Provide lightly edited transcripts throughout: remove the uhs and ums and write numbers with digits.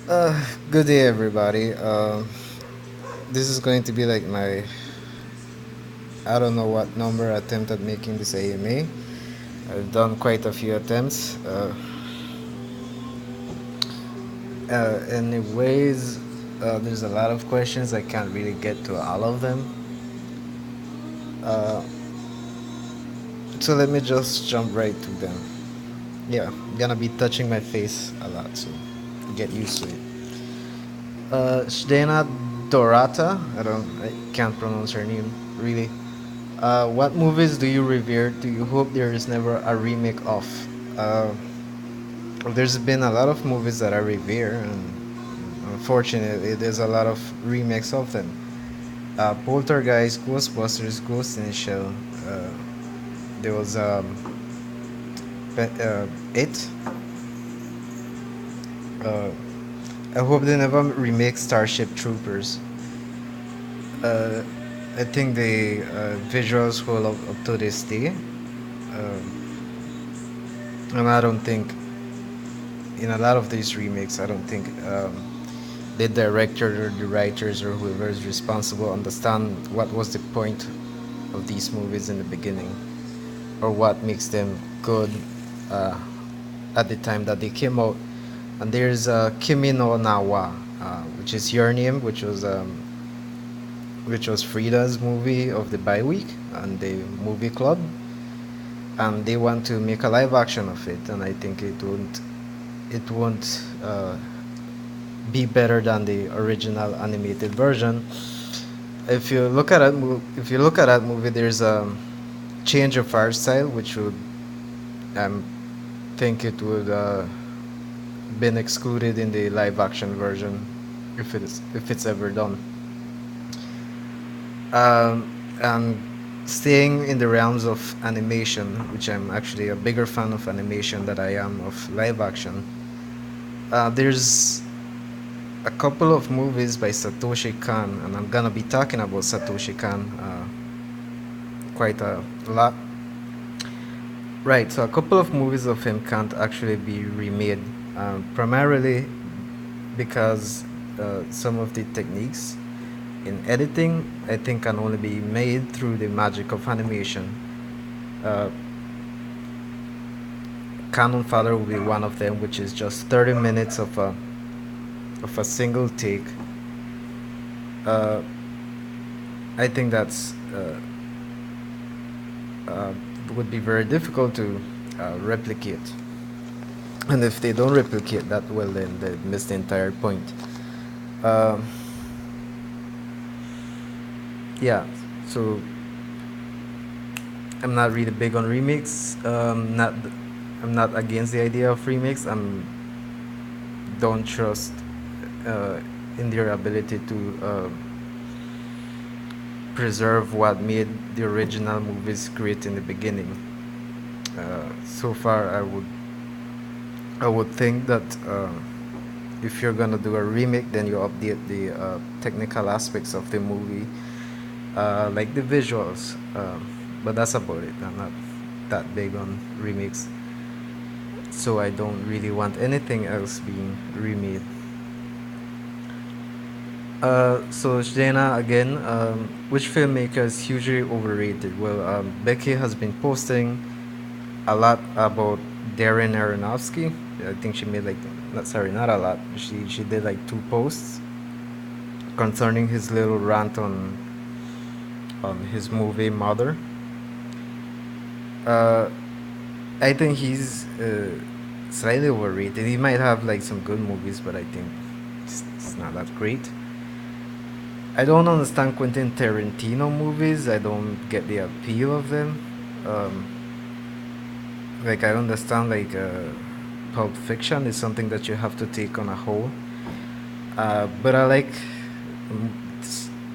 Good day, everybody. This is going to be like my I don't know what number attempt at making this AMA. I've done quite a few attempts. Anyways, there's a lot of questions. I can't really get to all of them. Uh, so let me just jump right to them. Yeah, I'm gonna be touching my face a lot, so get used to it. Shdena Dorata. I can't pronounce her name really. What movies do you revere? Do you hope there is never a remake of? Uh, well, there's been a lot of movies that I revere, and unfortunately, there's a lot of remakes of them. Poltergeist, Ghostbusters, Ghost in the Shell. There was It. Uh, I hope they never remake Starship Troopers. Uh, I think the visuals hold up to this day. And I don't think in a lot of these remakes, I don't think the director or the writers or whoever is responsible understand what was the point of these movies in the beginning or what makes them good uh, at the time that they came out. And there's Kimi no Nawa, which is Your Name, which was Frida's movie of the bi-week and the movie club, and they want to make a live action of it, and I think it won't be better than the original animated version. If you look at that movie, there's a change of art style, which would um, think it would been excluded in the live action version if it's ever done. And staying in the realms of animation, which I'm actually a bigger fan of animation than I am of live action. There's a couple of movies by Satoshi Kon, and I'm gonna be talking about Satoshi Kon quite a lot. Right, so a couple of movies of him can't actually be remade, primarily because some of the techniques in editing, I think, can only be made through the magic of animation. Uh, Cannon Fodder will be one of them, which is just 30 minutes of a single take. Uh, I think that's uh, would be very difficult to replicate. And if they don't replicate that, well, then they miss the entire point. Um, yeah, so I'm not really big on remakes. I'm not against the idea of remakes. I'm don't trust uh, in their ability to preserve what made the original movies great in the beginning. So far, I would think that if you're gonna do a remake, then you update the technical aspects of the movie, like the visuals. But that's about it. I'm not that big on remakes, so I don't really want anything else being remade. So Jana again, which filmmaker is hugely overrated? Well, Becky has been posting a lot about Darren Aronofsky. I think she made like not a lot. She did like 2 posts concerning his little rant on his movie Mother. Uh, I think he's slightly overrated. He might have like some good movies, but I think it's not that great. I don't understand Quentin Tarantino movies. I don't get the appeal of them. Um, like I understand like Pulp Fiction is something that you have to take on a whole. But I like um,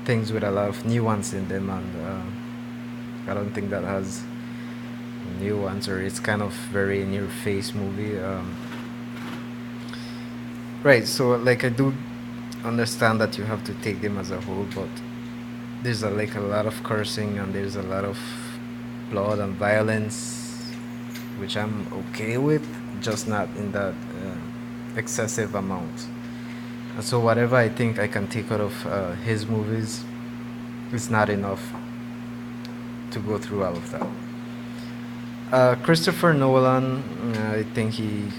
things with a lot of nuance in them, and I don't think that has nuance, or it's kind of very in your face movie. Right. So like I do understand that you have to take them as a whole, but there's like a lot of cursing and there's a lot of blood and violence, which I'm okay with, just not in that excessive amount. And so whatever I think I can take out of his movies is not enough to go through all of that. Christopher Nolan, I think he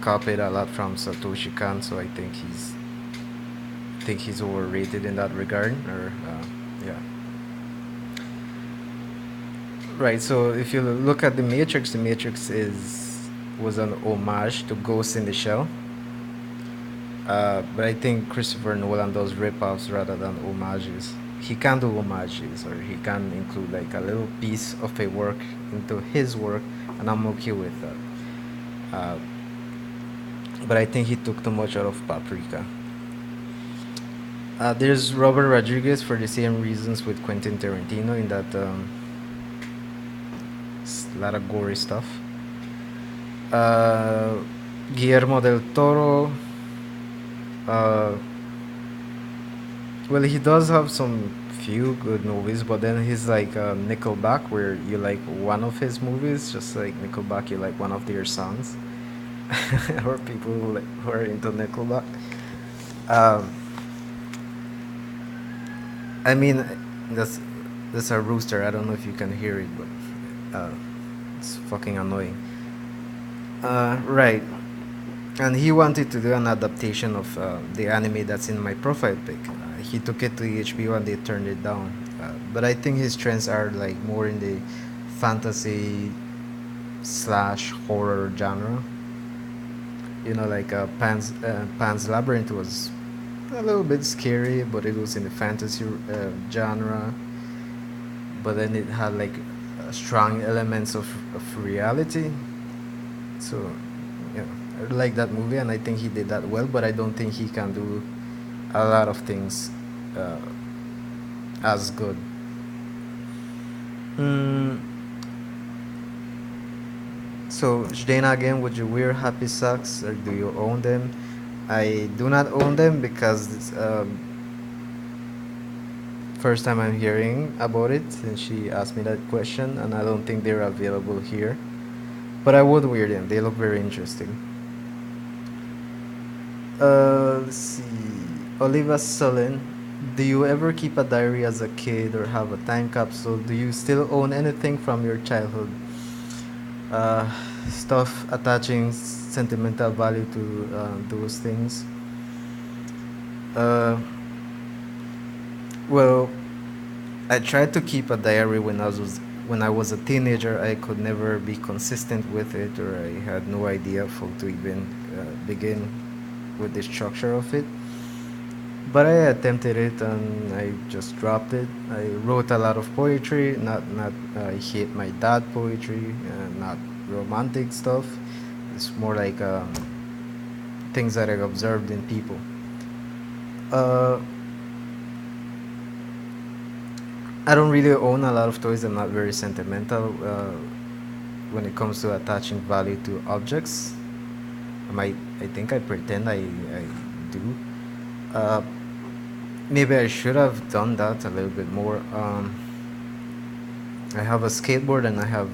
copied a lot from Satoshi Kon, so I think he's overrated in that regard. Or yeah, right. So if you look at the Matrix is was an homage to Ghost in the Shell. But I think Christopher Nolan does rip-offs rather than homages. He can do homages, or he can include like a little piece of a work into his work, and I'm okay with that. Uh, but I think he took too much out of Paprika. There's Robert Rodriguez for the same reasons with Quentin Tarantino in that it's a lot of gory stuff. Uh, Guillermo del Toro. Uh, well, he does have some few good movies, but then he's like Nickelback, where you like one of his movies, just like Nickelback, you like one of their songs, or people who are into Nickelback. Um, I mean, that's that's a rooster. I don't know if you can hear it, but it's fucking annoying. Right. And he wanted to do an adaptation of the anime that's in my profile pic. He took it to HBO and they turned it down. But I think his trends are like more in the fantasy slash horror genre. You know, like Pan's Labyrinth was a little bit scary, but it was in the fantasy genre. But then it had like strong elements of reality. So, yeah, I like that movie, and I think he did that well. But I don't think he can do a lot of things uh, as good. Mm, so, Jdana, again, would you wear happy socks or do you own them? I do not own them because it's first time I'm hearing about it since she asked me that question, and I don't think they're available here. But I would wear them. They look very interesting. Let's see. Oliva Sullen. Do you ever keep a diary as a kid or have a time capsule? Do you still own anything from your childhood? Uh, Stuff attaching sentimental value to those things. Uh, well, I tried to keep a diary when I was a teenager. I could never be consistent with it, or I had no idea of how to even begin with the structure of it. But I attempted it and I just dropped it. I wrote a lot of poetry, not I hate my dad poetry, not romantic stuff. It's more like things that I observed in people. Uh, I don't really own a lot of toys. I'm not very sentimental when it comes to attaching value to objects. I think I pretend I do. Uh, Maybe I should have done that a little bit more. I have a skateboard and I have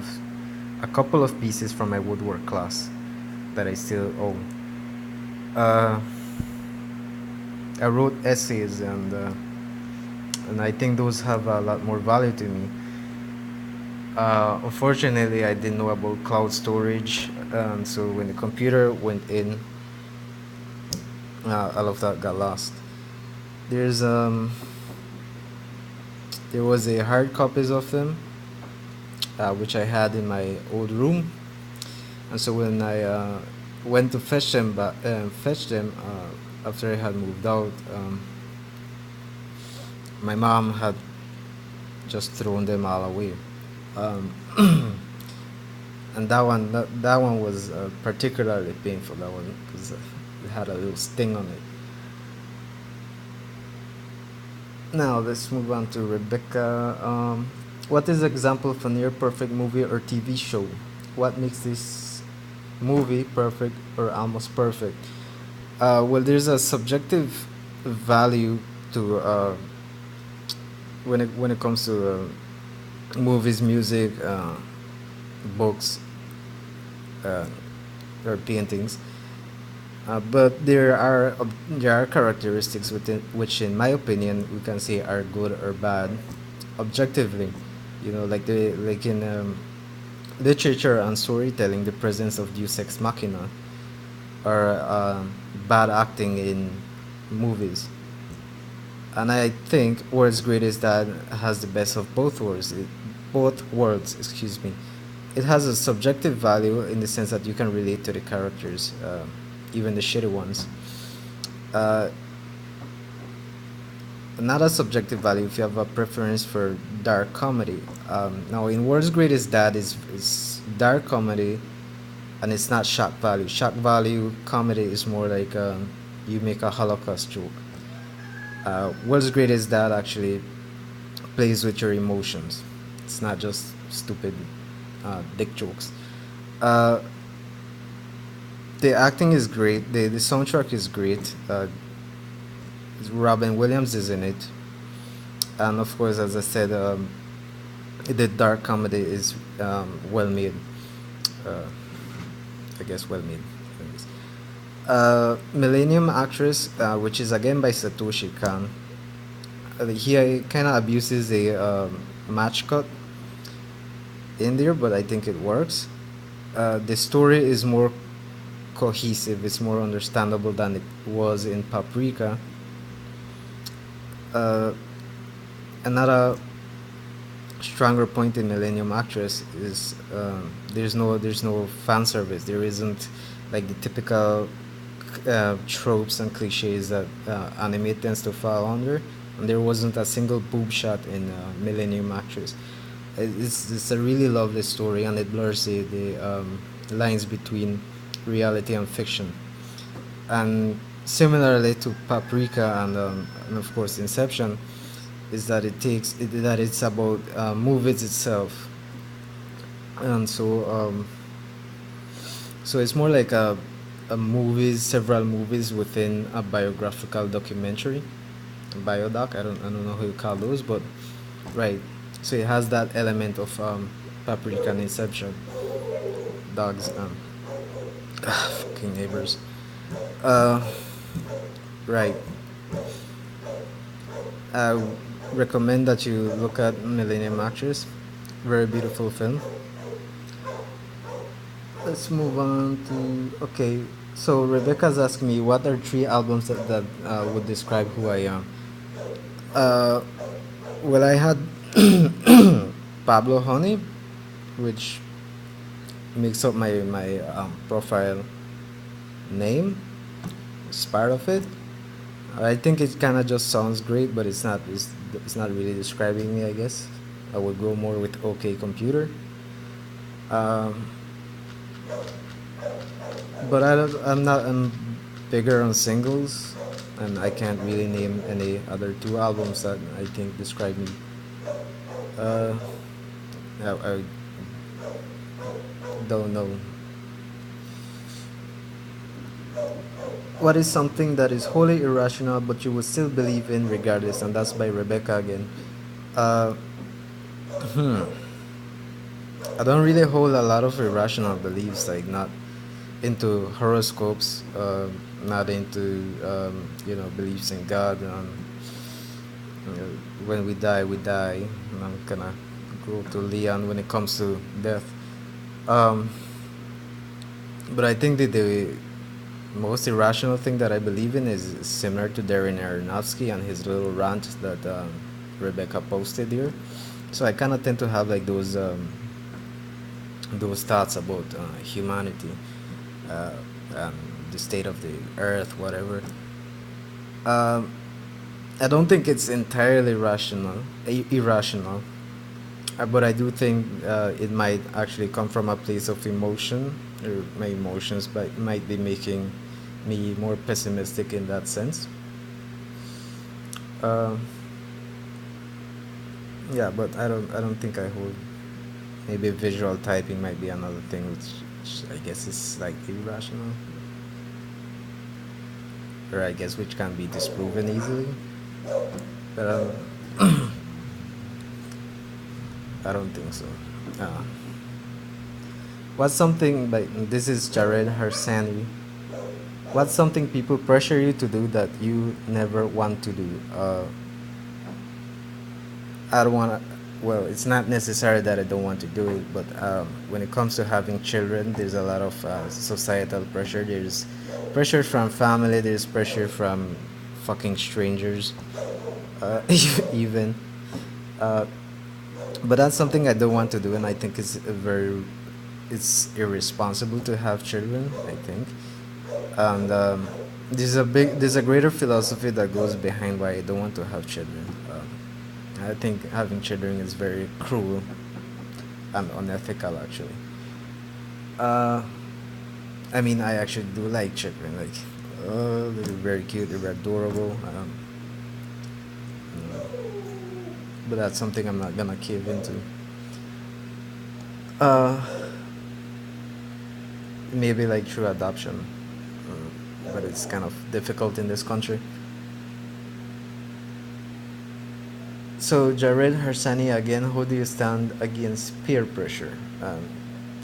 a couple of pieces from my woodwork class that I still own. Uh, I wrote essays and I think those have a lot more value to me. Unfortunately, I didn't know about cloud storage, so when the computer went in, all of that got lost. There's there was a hard copies of them, which I had in my old room, and so when I went to fetch them after I had moved out, my mom had just thrown them all away. Um, and that one was particularly painful. That one because it had a little sting on it. Now let's move on to Rebecca. What is an example of a near perfect movie or TV show? What makes this movie perfect or almost perfect? Well, there's a subjective value to when it comes to movies, music, books, uh, or paintings. But there are characteristics within which, in my opinion, we can say are good or bad, objectively. Like in literature and storytelling, the presence of Deus Ex Machina or bad acting in movies. And I think World's Greatest Dad has the best of both worlds. Both worlds, excuse me. It has a subjective value in the sense that you can relate to the characters, even the shitty ones. Uh, Not a subjective value if you have a preference for dark comedy. Now, in World's Greatest Dad is dark comedy, and it's not shock value. Shock value comedy is more like you make a Holocaust joke. World's Greatest Dad actually plays with your emotions. It's not just stupid dick jokes. Uh, the acting is great. The soundtrack is great. Robin Williams is in it, and of course, as I said, the dark comedy is well made. Uh, I guess well made. Anyways. Millennium Actress, which is again by Satoshi Kon. He kind of abuses a match cut in there, but I think it works. The story is more cohesive. It's more understandable than it was in Paprika. Uh, Another stronger point in Millennium Actress is there's no fan service. There isn't like the typical tropes and cliches that anime tends to fall under, and there wasn't a single boob shot in Millennium Actress. It's a really lovely story, and it blurs the lines between reality and fiction. And similarly to Paprika and of course Inception, is that that it's about movies itself, and so it's more like a movies, several movies within a biographical documentary, biodoc. I don't know how you call those, but right. So it has that element of Paprika and Inception, dogs, fucking neighbors. Uh, right. I recommend that you look at Millennium Actress. Very beautiful film. Let's move on to okay. So Rebecca's asking me what are three albums that would describe who I am. Uh, well, I had Pablo Honey, which makes up my profile name. It's part of it. I think it kind of just sounds great, but it's not really describing me. I guess I would go more with OK Computer. Um, but I'm bigger on singles, and I can't really name any other two albums that I think describe me. Uh, I don't know. What is something that is wholly irrational but you would still believe in regardless? And that's by Rebecca again. Uh, I don't really hold a lot of irrational beliefs, like not into horoscopes, not into beliefs in God. When we die, we die. And I'm gonna go to Leon when it comes to death. Um, but I think that the most irrational thing that I believe in is similar to Darren Aronofsky and his little rant that Rebecca posted here. So I kind of tend to have like those thoughts about humanity uh, and the state of the earth, whatever. Um, I don't think it's entirely irrational, but I do think it might actually come from a place of emotion, or my emotions might be making me more pessimistic in that sense. Um, yeah, but I don't think I hold. Maybe visual typing might be another thing, which I guess is slightly irrational, or I guess which can be disproven easily. But I don't think so. Uh, what's something like this is Jared Harsani. What's something people pressure you to do that you never want to do? I don't want to. Well, it's not necessary that I don't want to do it, but when it comes to having children, there's a lot of societal pressure. There's pressure from family. There's pressure from fucking strangers, even. Uh, but that's something I don't want to do, and I think it's irresponsible to have children. I think, and there's a greater philosophy that goes behind why I don't want to have children. I think having children is very cruel and unethical, actually. Uh, I mean, I actually do like children. Like, they're very cute. They're adorable. But that's something I'm not gonna cave into. Uh, Maybe like through adoption, but it's kind of difficult in this country. So Jared Harsani again, how do you stand against peer pressure?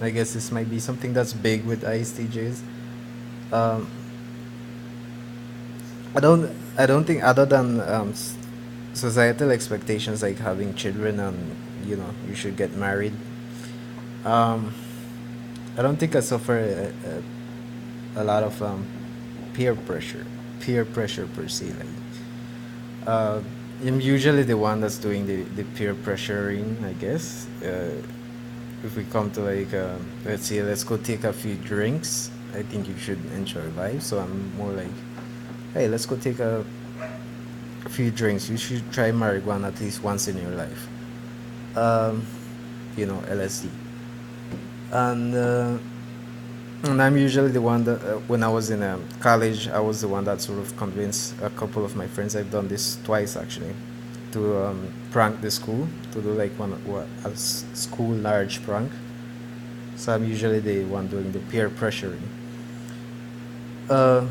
I guess this might be something that's big with ISTJs. Um, I don't think other than societal expectations like having children and you should get married. Um, I don't think I suffer a lot of peer pressure, peer pressure per se. Uh, I'm usually the one that's doing the peer pressuring, I guess. If we come to like, let's say, let's go take a few drinks, I think you should enjoy life. So I'm more like, hey, let's go take a few drinks. You should try marijuana at least once in your life. Um, LSD. And I'm usually the one that, when I was in college, I was the one that sort of convinced a couple of my friends. I've done this twice actually, to prank the school, to do like school large prank. So I'm usually the one doing the peer pressuring. Uh,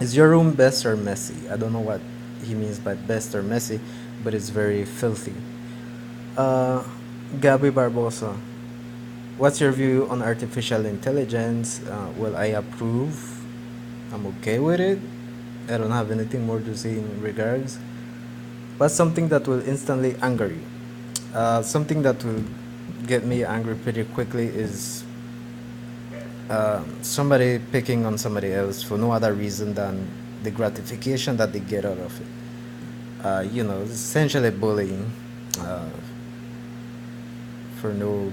is your room best or messy? I don't know what he means by best or messy, but it's very filthy. Uh, Gabby Barbosa, what's your view on artificial intelligence? Well, I approve. I'm okay with it. I don't have anything more to say in regards. What's something that will instantly anger you? Something that will get me angry pretty quickly is somebody picking on somebody else for no other reason than the gratification that they get out of it. Essentially bullying, uh, for no,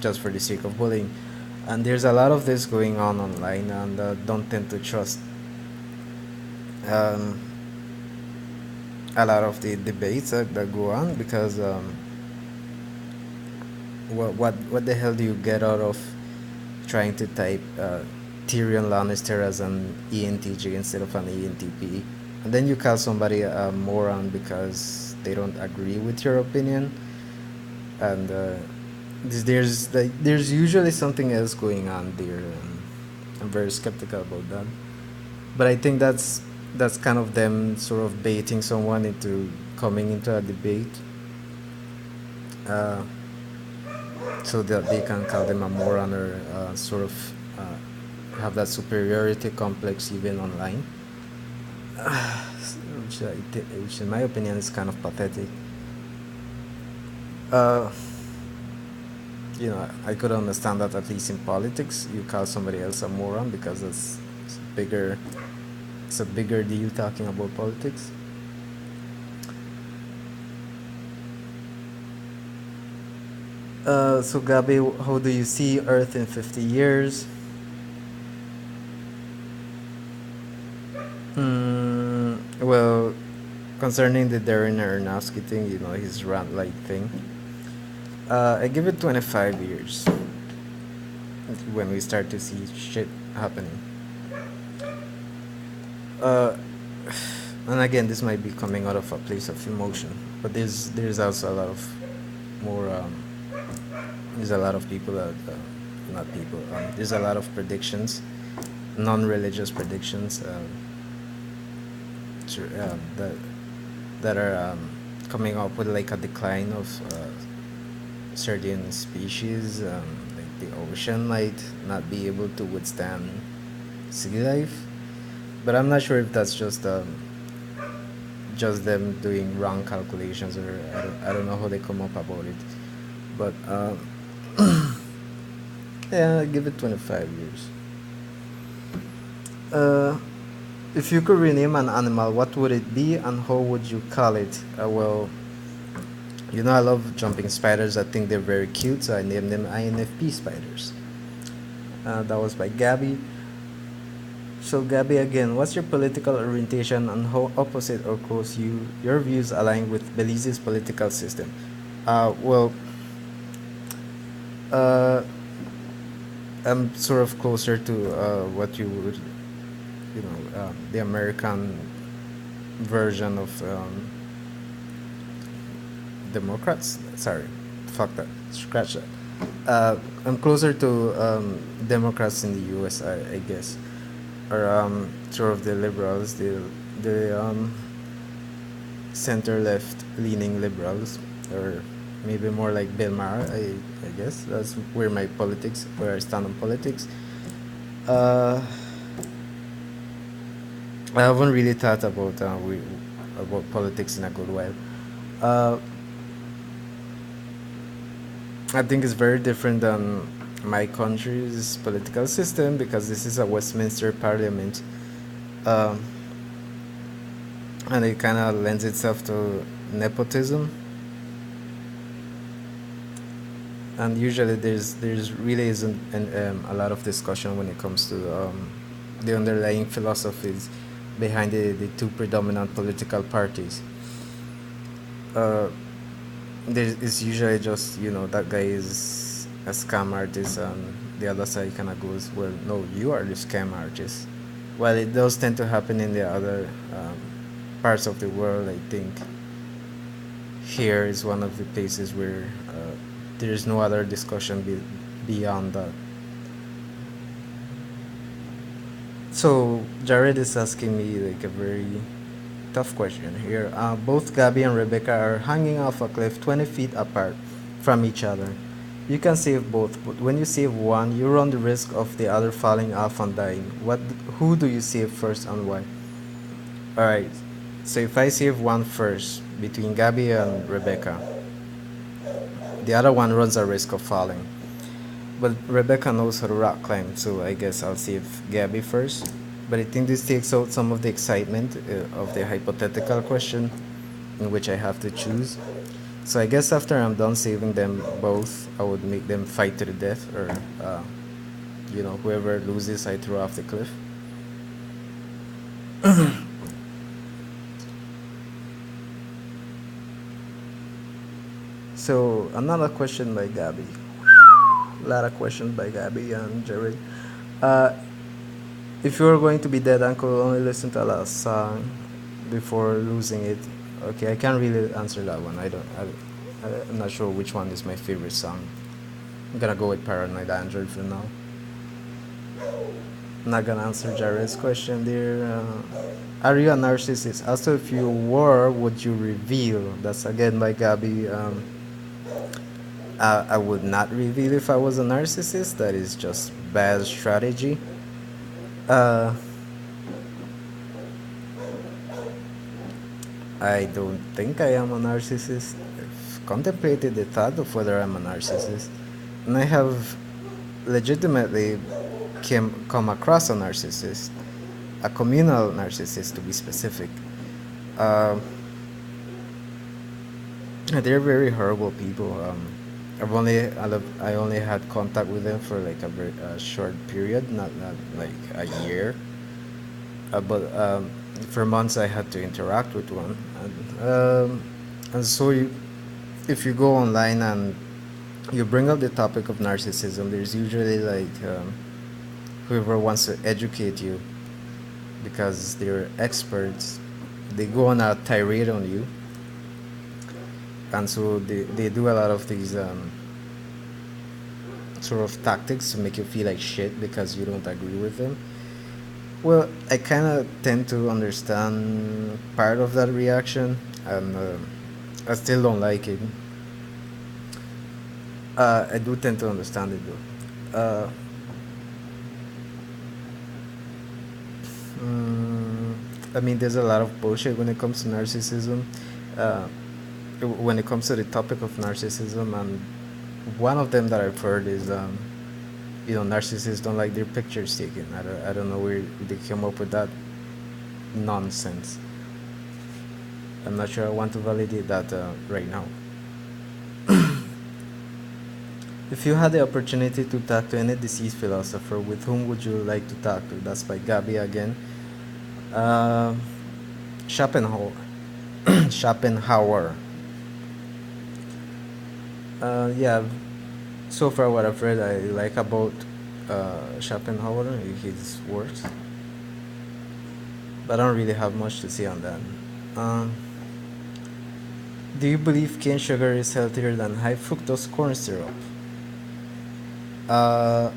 just for the sake of bullying. And there's a lot of this going on online, and don't tend to trust um, a lot of the debates that go on, because what the hell do you get out of trying to type Tyrion Lannister as an ENTJ instead of an ENTP, and then you call somebody a moron because they don't agree with your opinion, and there's usually something else going on there. I'm very skeptical about that, but I think that's kind of them sort of baiting someone into coming into a debate, uh, so that they can call them a moron, or sort of have that superiority complex even online, which in my opinion is kind of pathetic. Uh, I could understand that at least in politics, you call somebody else a moron because it's bigger. It's a bigger deal talking about politics. So Gabi, how do you see Earth in 50 years? Well, concerning the Darren Aronofsky thing, his rant like thing, I give it 25 years when we start to see shit happening. Uh, and again, this might be coming out of a place of emotion, but there's also a lot of more. There's a lot of people that, not people. There's a lot of predictions, non-religious predictions, that are coming up with like a decline of certain species, like the ocean might not be able to withstand sea life. But I'm not sure if that's just them doing wrong calculations, or I don't know how they come up about it. But yeah, give it 25 years. Uh, if you could rename an animal, what would it be and how would you call it? Well, I love jumping spiders. I think they're very cute, so I named them INFP spiders. That was by Gabby. So, Gabby, again, what's your political orientation and how opposite or close your views align with Belize's political system? Well, uh, I'm sort of closer to what you would, the American version of Democrats. Sorry, fuck that. Scratch that. I'm closer to Democrats in the U.S. I guess, or sort of the liberals, the center left leaning liberals, or maybe more like Bill Maher. I guess that's where I stand on politics. Uh, I haven't really thought about politics in a good while. Uh, I think it's very different than my country's political system because this is a Westminster Parliament, um, and it kind of lends itself to nepotism. And usually there's really isn't a lot of discussion when it comes to the underlying philosophies behind the two predominant political parties. Uh, there is usually just that guy is a scam artist, and the other side kind of goes, well, no, you are the scam artist. Well, it does tend to happen in the other parts of the world. I think here is one of the places where there is no other discussion beyond that. So Jared is asking me like a very tough question here. Both Gabby and Rebecca are hanging off a cliff 20 feet apart from each other. You can save both, but when you save one, you run the risk of the other falling off and dying. Who do you save first and why? Alright, so if I save one first, between Gabby and Rebecca, the other one runs a risk of falling. But Rebecca knows how to rock climb, so I guess I'll save Gabby first. But I think this takes out some of the excitement of the hypothetical question in which I have to choose. So I guess after I'm done saving them both, I would make them fight to the death, or whoever loses, I throw off the cliff. So another question by Gabby. A lot of questions by Gabby and Jared. Uh, if you were going to be dead and could only listen to a last song before losing it, okay, I can't really answer that one. I'm not sure which one is my favorite song. I'm gonna go with Paranoid Android for now. I'm not gonna answer Jared's question there. Are you a narcissist? Also, if you were, would you reveal? That's again by Gabby. I would not reveal if I was a narcissist. That is just bad strategy. Uh, I don't think I am a narcissist. I've contemplated the thought of whether I'm a narcissist, and I have legitimately come across a narcissist, a communal narcissist to be specific. Uh, they're very horrible people. I only had contact with them for like a very short period, not like a year. But for months I had to interact with one, and so if you go online and you bring up the topic of narcissism, there's usually like whoever wants to educate you because they're experts. They go on a tirade on you, and so they do a lot of these sort of tactics to make you feel like shit because you don't agree with them. Well, I kind of tend to understand part of that reaction, and I still don't like it. I do tend to understand it though. Uh, mm, I mean, there's a lot of bullshit when it comes to narcissism. Uh, when it comes to the topic of narcissism, and one of them that I've heard is, narcissists don't like their pictures taken. I don't know where they came up with that nonsense. I'm not sure I want to validate that right now. If you had the opportunity to talk to any deceased philosopher, with whom would you like to talk to? That's by Gabby again. Uh, Schopenhauer. Schopenhauer. Yeah, so far what I've read, I like about Schopenhauer, his works, but I don't really have much to say on that. Um, do you believe cane sugar is healthier than high fructose corn syrup? Uh,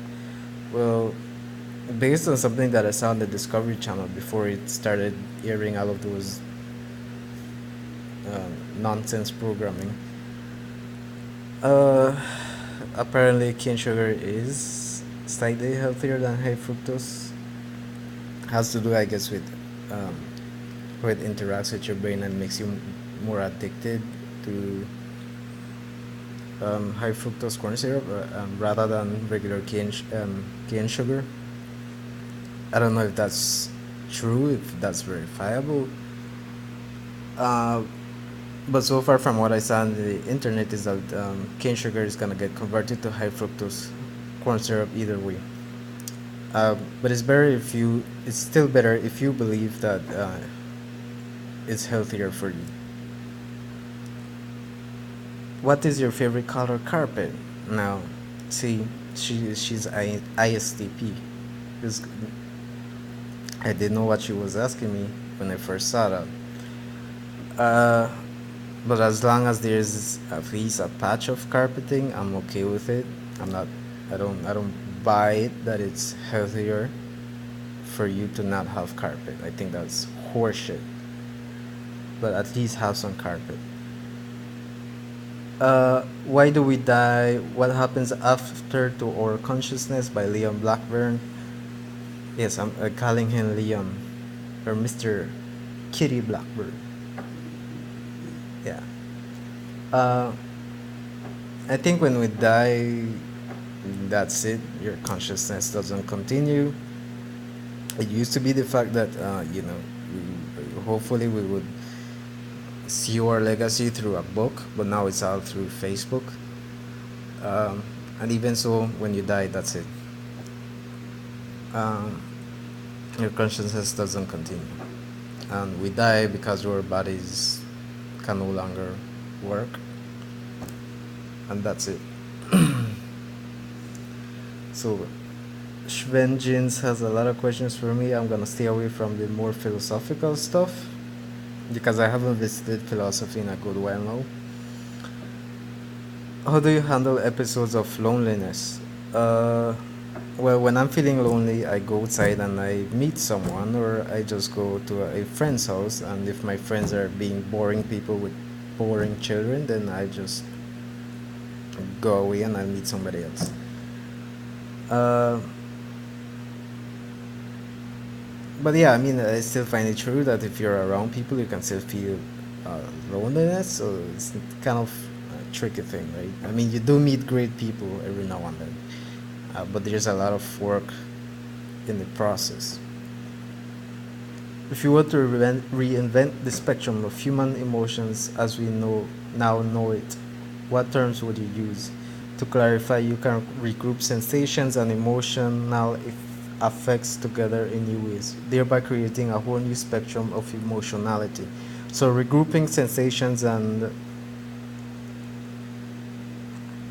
well, based on something that I saw on the Discovery Channel before it started airing all of those nonsense programming. Uh, Apparently, cane sugar is slightly healthier than high fructose. Has to do, I guess, with um, how it interacts with your brain and makes you more addicted to high fructose corn syrup rather than regular cane sugar. I don't know if that's true, if that's verifiable. Uh, but so far from what I saw on the internet is that cane sugar is gonna get converted to high fructose corn syrup either way. But it's still better if you believe that it's healthier for you. What is your favorite color carpet? Now, see, she's ISTP. Because I didn't know what she was asking me when I first saw that. Uh, but as long as there's at least a patch of carpeting, I'm okay with it. I'm not. I don't buy it that it's healthier for you to not have carpet. I think that's horseshit. But at least have some carpet. Why Do We Die? What Happens After to Our Consciousness by Leon Blackburn. Yes, I'm calling him Leon, or Mr. Kitty Blackburn. Yeah. Uh, I think when we die, that's it. Your consciousness doesn't continue. It used to be the fact that, hopefully we would see our legacy through a book, but now it's all through Facebook. And even so, when you die, that's it. Your consciousness doesn't continue. And we die because our bodies can no longer work. And that's it. So, Shvenjins has a lot of questions for me. I'm gonna stay away from the more philosophical stuff because I haven't visited philosophy in a good while now. How do you handle episodes of loneliness? Well, when I'm feeling lonely, I go outside and I meet someone, or I just go to a friend's house. And if my friends are being boring people with boring children, then I just go away and I meet somebody else. Uh, but yeah, I mean, I still find it true that if you're around people, you can still feel loneliness. So it's kind of a tricky thing, right? I mean, you do meet great people every now and then, but there's a lot of work in the process. If you were to reinvent the spectrum of human emotions as we now know it, what terms would you use? To clarify, you can regroup sensations and emotional affects together in new ways, thereby creating a whole new spectrum of emotionality. So regrouping sensations and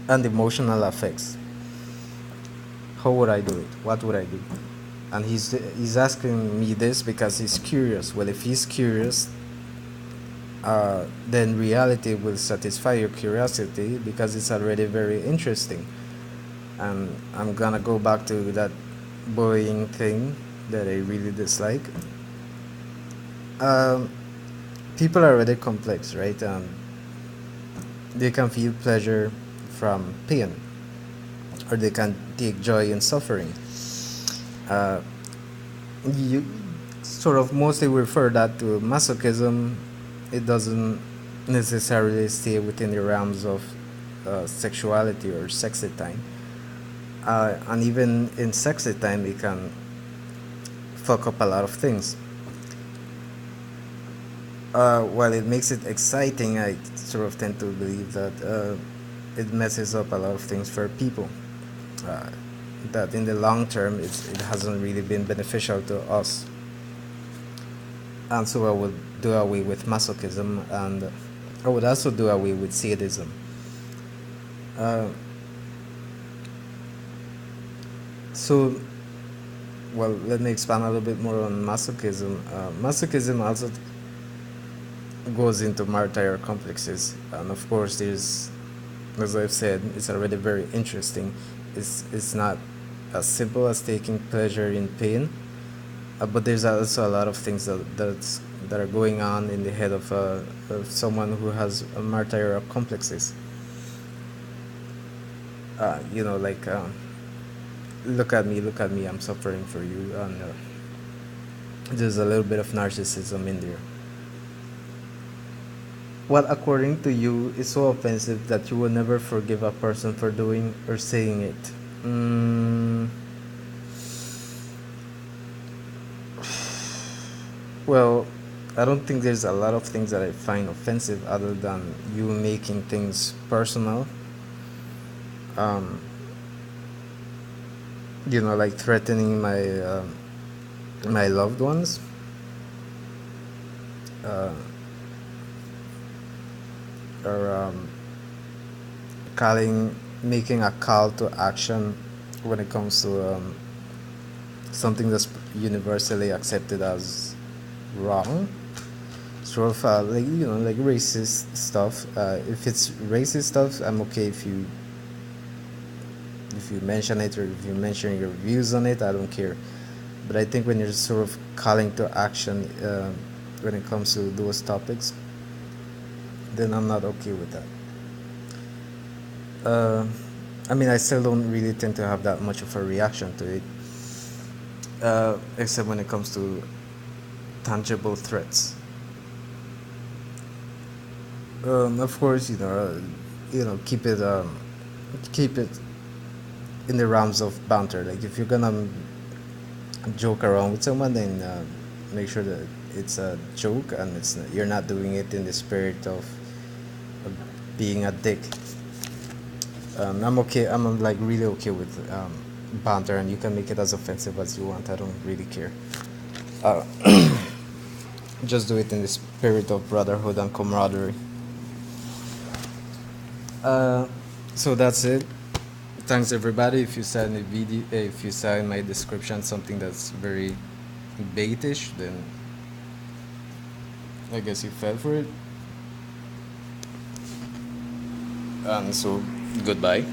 emotional affects. How would I do it? What would I do? And he's asking me this because he's curious. Well, if he's curious, then reality will satisfy your curiosity because it's already very interesting. And I'm gonna go back to that bullying thing that I really dislike. People are already complex, right? They can feel pleasure from pain, or they can take joy in suffering. Uh, you sort of mostly refer that to masochism. It doesn't necessarily stay within the realms of sexuality or sexy time. And even in sexy time, it can fuck up a lot of things. While it makes it exciting, I sort of tend to believe that it messes up a lot of things for people. Uh, that in the long term, it hasn't really been beneficial to us. And so I would do away with masochism, and I would also do away with sadism. Uh, so, well, let me expand a little bit more on masochism. Masochism also goes into martyr complexes, and of course, there's, as I've said, it's already very interesting. It's not as simple as taking pleasure in pain, but there's also a lot of things that are going on in the head of someone who has martyr complexes. Like look at me, I'm suffering for you, and there's a little bit of narcissism in there. What, according to you, is so offensive that you will never forgive a person for doing or saying it? Mm, well, I don't think there's a lot of things that I find offensive other than you making things personal. Um, like threatening my loved ones. Uh, or making a call to action when it comes to something that's universally accepted as wrong. Sort of like racist stuff. If it's racist stuff, I'm okay if you mention it, or if you mention your views on it. I don't care. But I think when you're sort of calling to action when it comes to those topics, then I'm not okay with that. I mean, I still don't really tend to have that much of a reaction to it, except when it comes to tangible threats. Of course, keep it in the realms of banter. Like if you're gonna joke around with someone, then make sure that it's a joke and you're not doing it in the spirit of being a dick. I'm okay. I'm like really okay with banter, and you can make it as offensive as you want. I don't really care. Uh, just do it in the spirit of brotherhood and camaraderie. Uh, so that's it. Thanks everybody. If you saw in the video, if you saw in my description something that's very baitish, then I guess you fell for it. And so, goodbye.